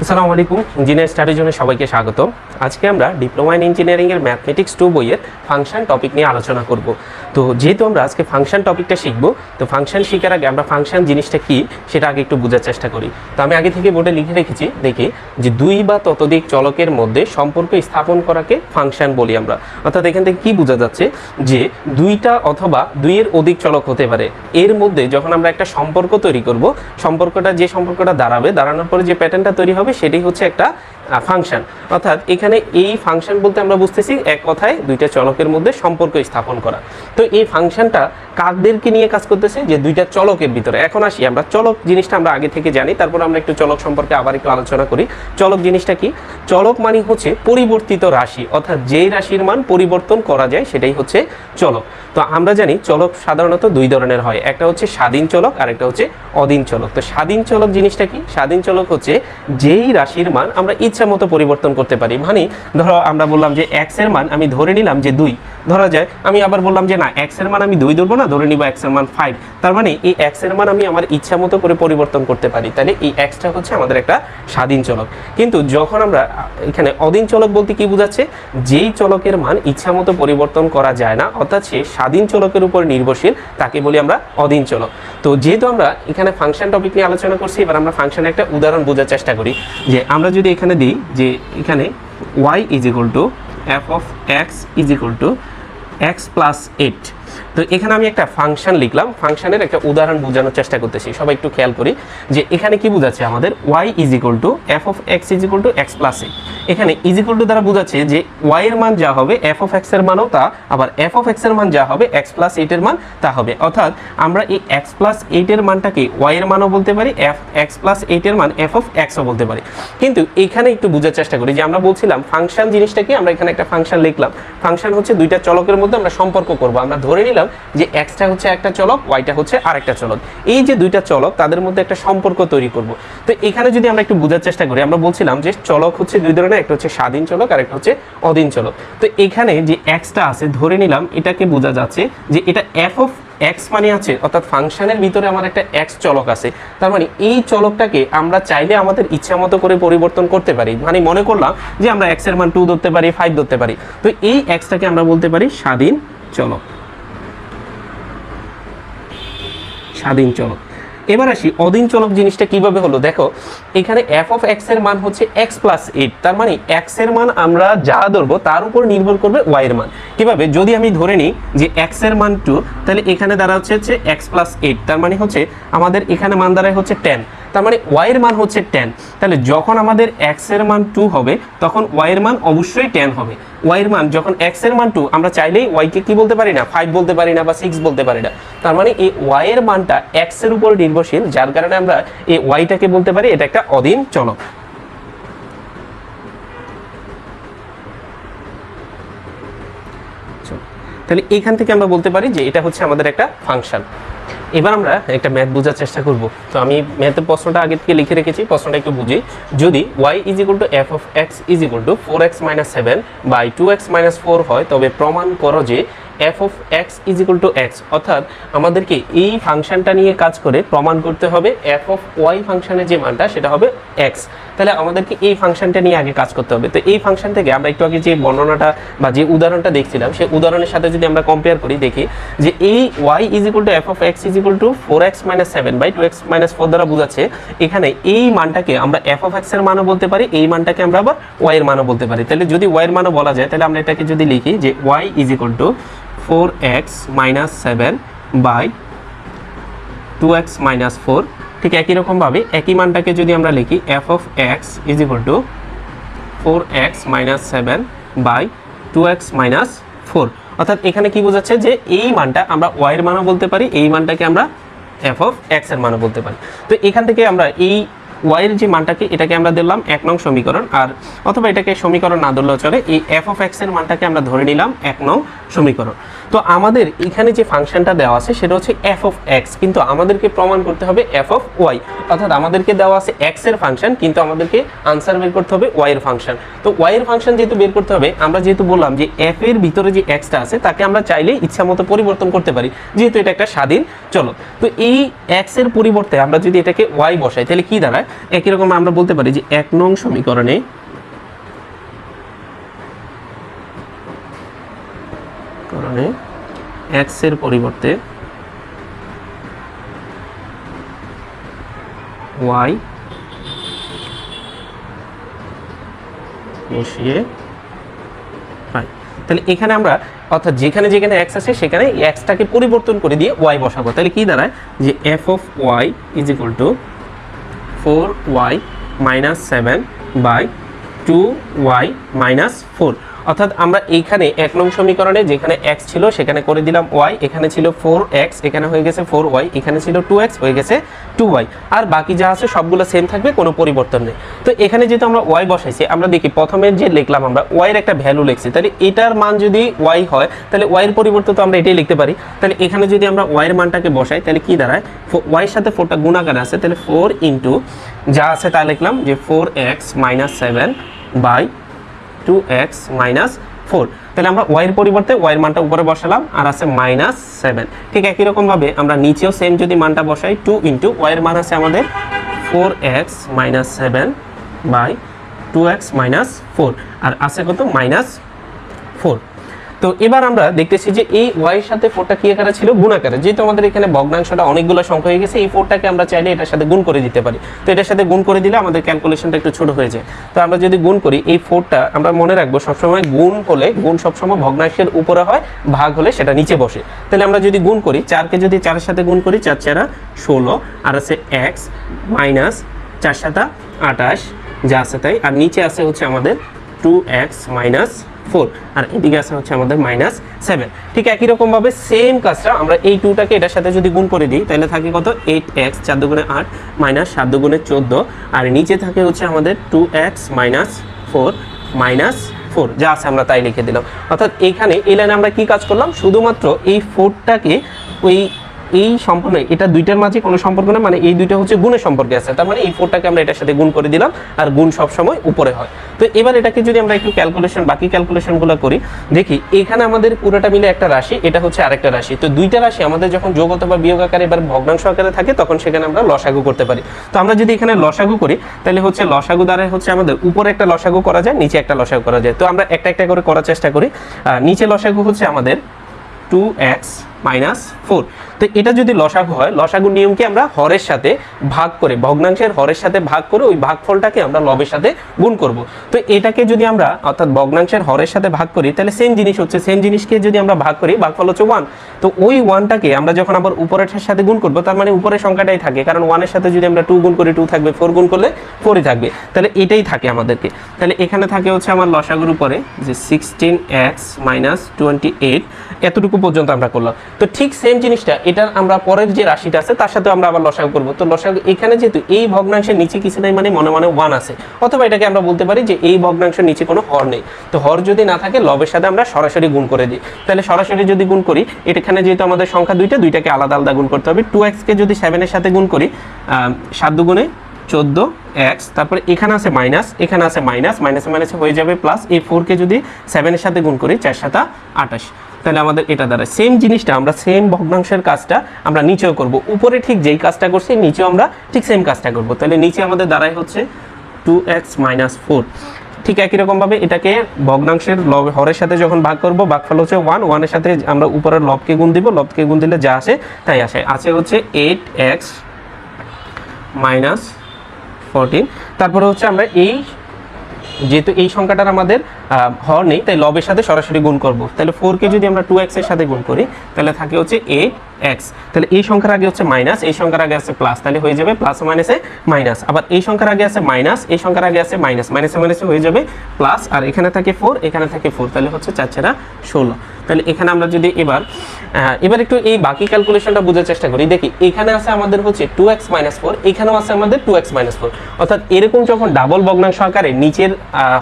আসসালামু আলাইকুম, ইঞ্জিনিয়ার স্টাডির জন্য সবাইকে স্বাগত। আজকে আমরা ডিপ্লোমা ইন ইঞ্জিনিয়ারিং এর ম্যাথমেটিক্স 2 বইয়ের ফাংশন টপিক নিয়ে আলোচনা করব। তো যেহেতু আমরা আজকে ফাংশন টপিকটা শিখব, তো ফাংশন শেখার আগে আমরা ফাংশন জিনিসটা কি সেটা আগে একটু বোঝার চেষ্টা করি। তো আমি আগে থেকে বোর্ডে লিখে রেখেছি, দেখি যে দুই বা ততোধিক চলকের মধ্যে সম্পর্ক স্থাপন করাকে ফাংশন বলি আমরা। অর্থাৎ এখান থেকে কি বোঝা যাচ্ছে যে দুইটা অথবা দুইয়ের অধিক চলক হতে পারে, এর মধ্যে যখন আমরা একটা সম্পর্ক তৈরি করব, সম্পর্কটা যে সম্পর্কটা দাঁড়ানোর পরে যে প্যাটার্নটা তৈরি হবে সেটাই হচ্ছে একটা ফাংশন। অর্থাৎ এখানে এই ফাংশন বলতে আমরা বুঝতেছি এক কথায় দুইটা চলকের মধ্যে সম্পর্ক স্থাপন করা। তো এই ফাংশনটা কাদেরকে নিয়ে কাজ করতেছে, যে দুইটা চলকের ভিতরে। এখন আসি আমরা চলক জিনিসটা আমরা আগে থেকে জানি, তারপর আমরা একটু চলক সম্পর্কে আবার একটু আলোচনা করি। চলক জিনিসটা কি? চলক মানে হচ্ছে পরিবর্তিত রাশি, অর্থাৎ যেই রাশির মান পরিবর্তন করা যায় সেটাই হচ্ছে চলক। তো আমরা জানি চলক সাধারণত দুই ধরনের হয়, একটা হচ্ছে স্বাধীন চলক আর একটা হচ্ছে অধীন চলক। তো স্বাধীন চলক জিনিসটা কি? স্বাধীন চলক হচ্ছে যেই রাশির মান আমরা ইচ্ছা মতো পরিবর্তন করতে পারি। মানে ধরো আমরা বললাম যে x এর মান আমি ধরে নিলাম যে 2, ধরা যায় আমি আবার বললাম যে না x এর মান আমি 2 ধরবো না, ধরে নিব x এর মান 5। তার মানে এই x এর মান আমি আমার ইচ্ছা মতো করে পরিবর্তন করতে পারি। তাহলে এই xটা হচ্ছে আমাদের একটা স্বাধীন চলক। কিন্তু যখন আমরা এখানে অধীন চলক বলতে কি বোঝাচ্ছে, যেই চলকের মান ইচ্ছা মতো পরিবর্তন করা যায় না, অর্থাৎ সে স্বাধীন চলকের উপর নির্ভরশীল, তাকে বলি আমরা অধীন চলক। তো যেহেতু আমরা এখানে ফাংশন টপিক নিয়ে আলোচনা করছি, এবার আমরা ফাংশনের একটা উদাহরণ বোঝার চেষ্টা করি। যে আমরা যদি এখানে দিই যে এখানে y f of x x plus 8, তো এখানে আমি একটা ফাংশন লিখলাম, ফাংশনের একটা উদাহরণ বোঝানোর চেষ্টা করতেছি। সবাই একটু খেয়াল করি যে এখানে কি বোঝাচ্ছে আমাদের y f of x x plus 8। এখানে দ্বারা বোঝাচ্ছে যে y এর মান যা হবে f of x এর মানও তা, আবার f of x এর মান যা হবে x plus 8 এর মান তা হবে। অর্থাৎ আমরা এই x plus 8 এর মানটাকে y এর মানও বলতে পারি, x plus 8 এর মান f of x ও বলতে পারি। কিন্তু এখানে একটু বোঝার চেষ্টা করি যে আমরা বলছিলাম ফাংশন জিনিসটা কি, আমরা এখানে একটা ফাংশন লিখলাম। ফাংশন হচ্ছে দুইটা চলকের মধ্যে আমরা সম্পর্ক করব। আমরা ধরে নিলাম যে xটা হচ্ছে একটা চলক, yটা হচ্ছে আরেকটা চলক। এই যে দুইটা চলক তাদের মধ্যে একটা সম্পর্ক তৈরি করব। তো এখানে যদি আমরা একটু বোঝার চেষ্টা করি, আমরা বলছিলাম যে চলক হচ্ছে দুই ধরনের, একটা হচ্ছে স্বাধীন চলক আর একটা হচ্ছে অধীন চলক। তো এখানে যে xটা আছে ধরে নিলাম, এটাকে বোঝা যাচ্ছে যে এটা f of x মানে আছে, অর্থাৎ ফাংশনের ভিতরে আমার একটা x চলক আছে। তার মানে এই চলকটাকে আমরা চাইলে আমাদের ইচ্ছা মতো করে পরিবর্তন করতে পারি। মানে মনে করলাম যে আমরা x এর মান 2 ধরতে পারি, 5 ধরতে পারি। তো এই xটাকে আমরা বলতে পারি স্বাধীন চলক, স্বাধীন চলক। এবার আসি অধীন চলক জিনিসটা কিভাবে হলো। দেখো এখানে f of x এর মান হচ্ছে x plus 8, তার মানে x এর মান আমরা যা ধরবো তার উপর নির্ভর করবে y এর মান। কিভাবে? যদি আমি ধরে নিই যে x এর মান 2, তাহলে এখানে দ্বারা হচ্ছে x plus 8, তার মানে হচ্ছে আমাদের এখানে মান দ্বারাই হচ্ছে 10, তার মানে y এর মান হচ্ছে 10। তাহলে যখন আমাদের x এর মান 2 হবে তখন y এর মান অবশ্যই 10 হবে। y এর মান যখন x এর মান 2, আমরা চাইলেই y কে কি বলতে পারি না, 5 বলতে পারি না বা 6 বলতে পারি না। তার মানে এই y এর মানটা x এর উপর নির্ভরশীল, যার কারণে আমরা এই yটাকে বলতে পারি এটা একটা অধীন চলক। তাহলে এখান থেকে আমরা বলতে পারি যে এটা হচ্ছে আমাদের একটা ফাংশন। এবার আমরা একটা ম্যাথ বোঝার চেষ্টা করব। তো আমি ম্যাথের প্রশ্নটা আগে থেকে লিখে রেখেছি, প্রশ্নটা একটু বুঝি। যদি y f of x 4x - 7 by 2x - 4 হয়, তবে প্রমাণ করো যে f of x x, অর্থাৎ আমাদেরকে এই ফাংশনটা নিয়ে কাজ করে প্রমাণ করতে হবে f of y ফাংশনের যে মানটা সেটা হবে x। তাহলে আমাদেরকে এই ফাংশনটা নিয়ে আগে কাজ করতে হবে। তো এই ফাংশন থেকে আমরা একটু আগে যে বর্ণনাটা বা যে উদাহরণটা দেখছিলাম, সেই উদাহরণের সাথে যদি আমরা কম্পেয়ার করি, দেখি যে এই y f of x 4x - 7 by 2x - 4 দ্বারা বোঝাচ্ছে এখানে এই মানটাকে আমরা f of x এর মানও বলতে পারি, এই মানটাকে আমরা আবার y এর মানও বলতে পারি। তাহলে যদি y এর মানও বলা যায়, তাহলে আমরা এটাকে যদি লিখি যে y 4x - 7 by 2x - 4, ঠিক একই রকমভাবে একই মানটাকে যদি আমরা লিখি f of x 4x - 7 by 2x - 4, অর্থাৎ এখানে কি বোঝাচ্ছে যে এই মানটা আমরা y এর মানও বলতে পারি, এই মানটাকে আমরা f of x এর মানও বলতে পারি। তো এখান থেকে আমরা এই y এর যে মানটাকে, এটাকে আমরা দিলাম 1 নং সমীকরণ, আর অথবা এটাকে সমীকরণ না ধরলেও চলে, এই f of x এর মানটাকে আমরা ধরে নিলাম 1 নং সমীকরণ। তো আমাদের এখানে যে ফাংশনটা দেওয়া আছে সেটা হচ্ছে এফ অফ এক্স, কিন্তু আমাদেরকে প্রমাণ করতে হবে এফ অফ ওয়াই, অর্থাৎ আমাদেরকে দেওয়া আছে এক্স এর ফাংশন কিন্তু আমাদেরকে আনসার বের করতে হবে ওয়াই এর ফাংশন। তো ওয়াই এর ফাংশন যেহেতু বের করতে হবে, আমরা যেহেতু বললাম যে এফ এর ভিতরে যে এক্সটা আছে তাকে আমরা চাইলে ইচ্ছা মতো পরিবর্তন করতে পারি, যেহেতু এটা একটা স্বাধীন চলক। তো এই এক্স এর পরিবর্তে আমরা যদি এটাকে ওয়াই বসাই তাহলে কি দাঁড়ায়, একই রকম আমরা বলতে পারি যে 1 নং সমীকরণে এক্স এর পরিবর্তে ওয়াই বসিয়ে পাই। তাহলে এখানে আমরা অর্থাৎ যেখানে যেখানে এক্স আছে সেখানে এক্সটাকে পরিবর্তন করে দিয়ে ওয়াই বসাবো। তাহলে কি দাঁড়ায় যে F of Y is equal to 4y minus 7 by 2y minus 4। অর্থাৎ আমরা এইখানে 1 নং সমীকরণে যেখানে x ছিল সেখানে করে দিলাম y, এখানে ছিল 4x, এখানে হয়ে গেছে 4y, এখানে ছিল 2x হয়ে গেছে 2y, আর বাকি যা আছে সবগুলো সেম থাকবে, কোনো পরিবর্তন নেই। তো এখানে যেহেতু আমরা y বসাইছি, আমরা দেখি প্রথমে যে লিখলাম আমরা y এর একটা ভ্যালু লিখছি, তাহলে এটার মান যদি y হয় তাহলে y এর পরিবর্তে তো আমরা এটাই লিখতে পারি। তাহলে এখানে যদি আমরা y এর মানটাকে বসাই তাহলে কি দাঁড়ায়, y এর সাথে 4টা গুণাকার আছে, তাহলে 4 ইনটু যা আছে তা লিখলাম যে 4x minus 7 by 2x minus 4। তাহলে আমরা y এর পরিবর্তে y এর মানটা উপরে বসালাম আর আছে মাইনাস 7। ঠিক একই রকম ভাবে আমরা নিচেও সেম যদি মানটা বসাই 2 ইনটু y এর মান আছে আমাদের 4x minus 7 by 2x minus 4 আর আছে কত মাইনাস 4। তো এবার আমরা দেখতেছি যে এই y এর সাথে 4টা কি আকারে ছিল, গুণ আকারে। যেহেতু আমাদের এখানে ভগ্নাংশটা অনেকগুলো সংখ্যা হয়ে গেছে, এই 4টাকে আমরা চাইলে এটার সাথে গুণ করে দিতে পারি। তো এটার সাথে গুণ করে দিলে আমাদের ক্যালকুলেশনটা একটু ছোট হয়ে যায়। তো আমরা যদি গুণ করি এই 4টা, আমরা মনে রাখবো সবসময় গুণ হলে গুণ সবসময় ভগ্নাংশের উপরে হয়, ভাগ হলে সেটা নিচে বসে। তাহলে আমরা যদি গুণ করি 4কে যদি 4 এর সাথে গুণ করি 4 4 16 আর আছে x মাইনাস 4 7 28 যা আছে তাই, আর নিচে আছে হচ্ছে আমাদের 2x মাইনাস 4 আর এদিকে আছে হচ্ছে আমাদের মাইনাস 7। ঠিক একই রকম ভাবে সেম কাজটা আমরা এই 2টাকে এটার সাথে যদি গুণ করে দিই তাহলে থাকে কত 8x 4 দুগুণে 8 মাইনাস 7 দুগুণে 14 আর নিচে থাকে হচ্ছে আমাদের 2x মাইনাস 4 মাইনাস 4 যা আছে আমরা তাই লিখে দিলাম। অর্থাৎ এখানে এই লাইনে আমরা কি কাজ করলাম, শুধুমাত্র এই 4টাকে ওই এই সম্পর্ক এটা দুইটার মাঝে কোনো সম্পর্ক না, মানে এই দুইটা হচ্ছে গুণের সম্পর্কে আছে, তার মানে এই 4টাকে আমরা এটার সাথে গুণ করে দিলাম আর গুণ সব সময় উপরে হয়। তো এবার এটাকে যদি আমরা একটু ক্যালকুলেশন বাকি ক্যালকুলেশনগুলো করি, দেখি এখানে আমাদের পুরোটা মিলে একটা রাশি, এটা হচ্ছে আরেকটা রাশি। তো দুইটা রাশি আমাদের যখন যোগ অথবা বিয়োগ আকারে এবার ভগ্নাংশ আকারে থাকে তখন সেখানে আমরা লসাগু করতে পারি। তো আমরা যদি এখানে লসাগু করি তাহলে হচ্ছে লসাগু দ্বারা হচ্ছে আমাদের উপরে একটা লসাগু করা যায়, নিচে একটা লসাগু করা যায়। তো আমরা একটা একটা করে করার চেষ্টা করি। নিচে লসাগু হচ্ছে আমাদের 2x মাইনাস 4। তো এটা যদি লসাগু হয়, লসাগুর নিয়মকে আমরা হরের সাথে ভাগ করে, ভগ্নাংশের হরের সাথে ভাগ করে ওই ভাগফলটাকে আমরা লবের সাথে গুণ করব। তো এটাকে যদি আমরা অর্থাৎ ভগ্নাংশের হরের সাথে ভাগ করি তাহলে সেম জিনিস হচ্ছে, সেম জিনিসকে যদি আমরা ভাগ করি ভাগফল হচ্ছে 1। তো ওই 1টাকে আমরা যখন আবার উপরের সাথে গুণ করব, তার মানে উপরের সংখ্যাটাই থাকে, কারণ 1 এর সাথে যদি আমরা 2 গুণ করি 2 থাকবে, 4 গুণ করলে 4ই থাকবে, তাহলে এটাই থাকে আমাদেরকে। তাহলে এখানে থাকে হচ্ছে আমার লসাগুর উপরে যে 16x মাইনাস 28, এতটুকু পর্যন্ত আমরা করলাম। তো ঠিক সেম জিনিসটা এটা আমরা পরের যে রাশিটা আছে তার সাথে আমরা আবার লসাগু করব। তো লসাগু এখানে যেহেতু এই ভগ্নাংশের নিচে কিছু নাই, মানে মনে মনে 1 আছে, অথবা এটাকে আমরা বলতে পারি যে এই ভগ্নাংশের নিচে কোনো হর নেই। তো হর যদি না থাকে লবের সাথে আমরা সরাসরি গুণ করে দিই। তাহলে সরাসরি যদি গুণ করি, এখানে যেহেতু আমাদের সংখ্যা দুইটাকে আলাদা আলাদা গুণ করতে হবে। 2x কে যদি 7 এর সাথে গুণ করি 7 দুগুণে 14x, তারপরে এখানে আছে মাইনাস, এখানে আছে মাইনাস, মাইনাসে মাইনাসে হয়ে যাবে প্লাস, এই 4 কে যদি 7 এর সাথে গুণ করি 4 7 28, তাহলে আমাদের এটা দ্বারা সেম জিনিসটা আমরা সেম ভগ্নাংশের কাজটা আমরা নিচেও করব। উপরে ঠিক যেই কাজটা করছি নিচেও আমরা ঠিক সেম কাজটা করব। তাহলে নিচে আমাদের দ্বারাই হচ্ছে 2x মাইনাস 4। ঠিক একই রকমভাবে এটাকে ভগ্নাংশের হরের সাথে যখন ভাগ করব, ভাগফল হচ্ছে 1, 1 এর সাথে আমরা উপরের লবকে গুণ দিব, লবকে গুণ দিলে যা আসে তাই আসে, আছে হচ্ছে 8x মাইনাস 14। তারপরে হচ্ছে আমরা এই যেহেতু এই সংখ্যাটার আমাদের হর নেই তাই লবের সাথে সরাসরি গুণ করব। তাহলে 4 কে যদি আমরা 2x এর সাথে গুণ করি তাহলে থাকে হচ্ছে 8x। তাহলে এই সংখ্যার আগে হচ্ছে মাইনাস, এই সংখ্যার আগে আছে প্লাস, তাহলে হয়ে যাবে প্লাস মাইনাসে মাইনাস। আবার এই সংখ্যার আগে আছে মাইনাস, এই সংখ্যার আগে আছে মাইনাস, মাইনাসে মাইনাসে হয়ে যাবে প্লাস, আর এখানে থাকে 4, এখানে থাকে 4, তাহলে হচ্ছে 4 4 16। তাহলে এখানে আমরা যদি এবার একটু এই বাকি ক্যালকুলেশনটা বোঝার চেষ্টা করি, দেখি এখানে আছে আমাদের হচ্ছে 2x মাইনাস 4, এখানেও আছে আমাদের 2x মাইনাস 4। অর্থাৎ এরকম যখন ডাবল ভগ্নাংশ আকারে নিচের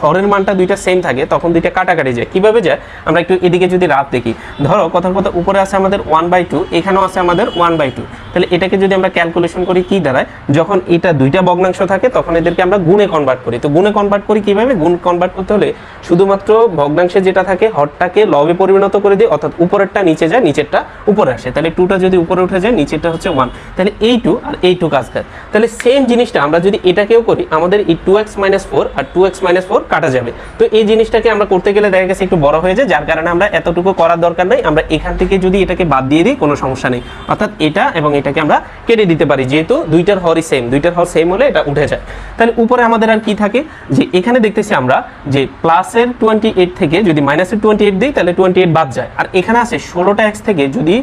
হরের মানটা দুইটা সেম থাকে থাকে তখন দুইটা কাটাকাটি যায়। কিভাবে যায় আমরা একটু এদিকে যদি রাত দেখি, ধরো কথার কথা উপরে আছে আমাদের 1/2, এখানেও আছে আমাদের 1/2, তাহলে এটাকে যদি আমরা ক্যালকুলেশন করি কি দাঁড়ায়, যখন এটা দুইটা ভগ্নাংশ থাকে তখন এদেরকে আমরা গুণে কনভার্ট করি। তো গুণে কনভার্ট করি কিভাবে, গুণ কনভার্ট করতে হলে শুধুমাত্র ভগ্নাংশে যেটা থাকে হরটাকে লবে পরিণত করে দিই, অর্থাৎ উপরেরটা নিচে যায় নিচেরটা উপরে আসে। তাহলে 2টা যদি উপরে উঠে যায় নিচেরটা হচ্ছে 1, তাহলে এই 2 আর এই 2 কাজ করে। তাহলে সেম জিনিসটা আমরা যদি এটাকেও করি, আমাদের এই 2x - 4 আর 2x - 4 কাটা যাবে। তো এই জিনিসটাকে আমরা করতে গেলে দেখা গেছে একটু বড় হয়ে যায়, যার কারণে আমরা এতটুকু করার দরকার নাই, আমরা এখান থেকে যদি এটাকে বাদ দিয়ে দিই কোনো সমস্যা নেই, অর্থাৎ এটা এবং এটাকে আমরা কেটে দিতে পারি, যেহেতু দুইটার হরই সেম, দুইটার হর সেম হলে এটা উঠে যায়। তাহলে উপরে আমাদের আর কি থাকে, যে এখানে দেখতেছি আমরা যে প্লাসের 28 থেকে যদি মাইনাসের 28 দিই তাহলে 28 বাদ যায়, আর এখানে আছে 16টা x থেকে যদি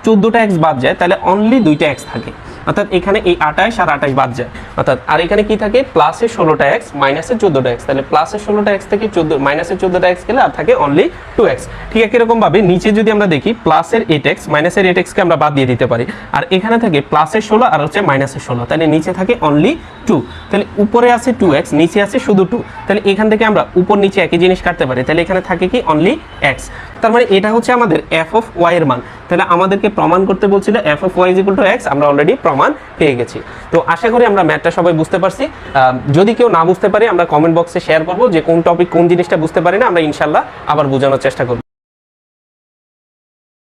14টা x বাদ যায় তাহলে অনলি 2টা x থাকে, অর্থাৎ এখানে এই 28 আর 28 বাদ যায়, অর্থাৎ আর এখানে কি থাকে প্লাসের 16টা x মাইনাসের 14টা x, তাহলে প্লাসের 16টা x থেকে মাইনাসের 14টা x গেলে আর থাকে অনলি 2x। ঠিক একই রকম ভাবে নিচে যদি আমরা দেখি প্লাসের 8x মাইনাসের 8x কে আমরা বাদ দিয়ে দিতে পারি, আর এখানে থাকে প্লাসের 16 আর হচ্ছে মাইনাসের 16, তাহলে নিচে থাকে অনলি 2, তাহলে উপরে আছে 2x নিচে আছে শুধু 2, তাহলে এখান থেকে আমরা উপর নিচে একই জিনিস কাটতে পারি, তাহলে এখানে থাকে কি অনলি x। তার মানে এটা হচ্ছে আমাদের f অফ y এর মান। তাহলে আমাদেরকে প্রমাণ করতে বলছিল f অফ y = x, আমরা অলরেডি প্রমাণ পেয়ে গেছি। তো আশা করি আমরা ম্যাথটা সবাই বুঝতে পারছি। যদি কেউ না বুঝতে পারে আমরা কমেন্ট বক্সে শেয়ার করব যে কোন টপিক কোন জিনিসটা বুঝতে পারি না, আমরা ইনশাল্লাহ আবার বোঝানোর চেষ্টা করব।